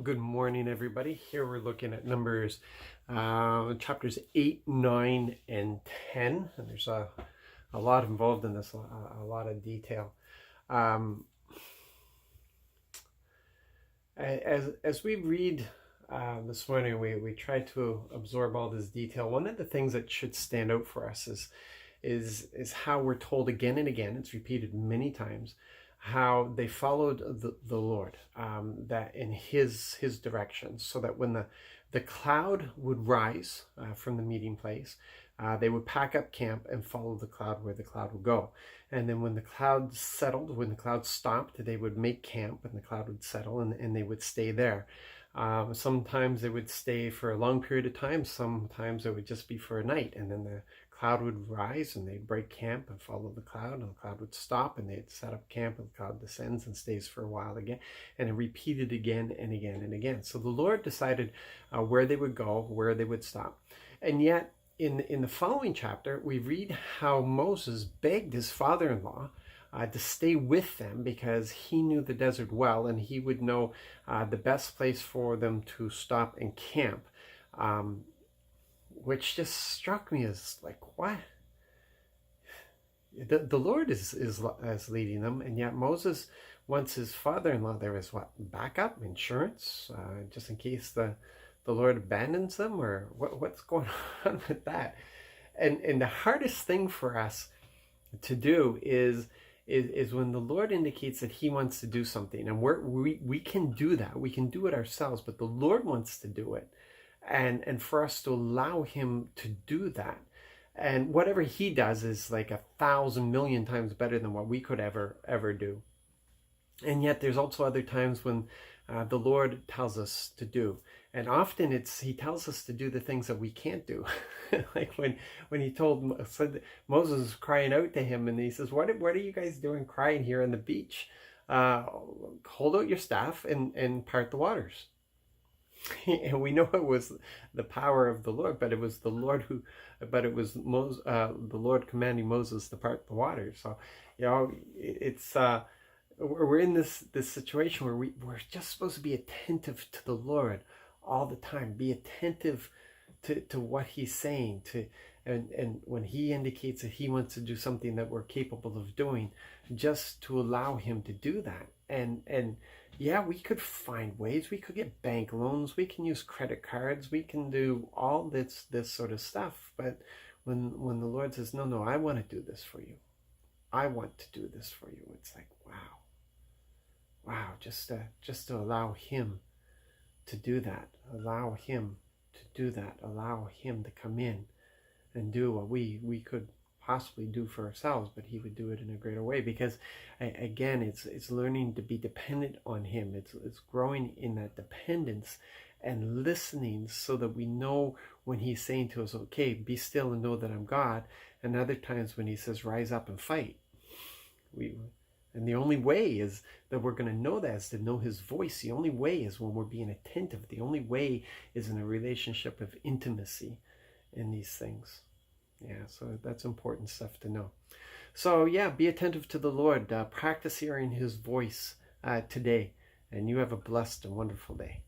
Well, good morning, everybody. Here we're looking at Numbers chapters 8, 9, and 10. And there's a lot involved in this, a lot of detail. As we read this morning, we try to absorb all this detail. One of the things that should stand out for us is how we're told again and again, it's repeated many times, how they followed the Lord, that in his direction, so that when the cloud would rise from the meeting place, they would pack up camp and follow the cloud where the cloud would go. And then when the cloud settled, when the cloud stopped, they would make camp and the cloud would settle, and they would stay there. Sometimes they would stay for a long period of time. Sometimes it would just be for a night, and then the cloud would rise and they'd break camp and follow the cloud, and the cloud would stop and they'd set up camp, and the cloud descends and stays for a while again, and it repeated again and again and again. So the Lord decided where they would go, where they would stop. And yet in the following chapter, we read how Moses begged his father-in-law to stay with them, because he knew the desert well and he would know the best place for them to stop and camp, which just struck me as like, what? The Lord is leading them, and yet Moses wants his father-in-law there as what? Backup, insurance, just in case the Lord abandons them, or what's going on with that? And the hardest thing for us to do is when the Lord indicates that he wants to do something, and we can do that, we can do it ourselves, but the Lord wants to do it, and for us to allow him to do that. And whatever he does is like 1,000 million times better than what we could ever do. And yet there's also other times when the Lord tells us to do. And often he tells us to do the things that we can't do. Like when he said Moses was crying out to him, and he says, what are you guys doing crying here on the beach? Hold out your staff and part the waters. And we know it was the power of the Lord, but it was the Lord the Lord commanding Moses to part the waters. So, it's we're in this situation where we're just supposed to be attentive to the Lord all the time. Be attentive to what he's saying, and when he indicates that he wants to do something that we're capable of doing, just to allow him to do that. And yeah, we could find ways. We could get bank loans, we can use credit cards, we can do all this sort of stuff. But when the Lord says, no, I want to do this for you, I want to do this for you, it's like, wow, just to allow him to do that, allow him to do that, allow him to come in and do what we could possibly do for ourselves, but he would do it in a greater way. Because again, it's learning to be dependent on him. It's growing in that dependence and listening, so that we know when he's saying to us, okay, be still and know that I'm God. And other times when he says, rise up and fight, and the only way is that we're going to know that is to know his voice. The only way is when we're being attentive. The only way is in a relationship of intimacy in these things. Yeah, so that's important stuff to know. So yeah, be attentive to the Lord. Practice hearing his voice today, and you have a blessed and wonderful day.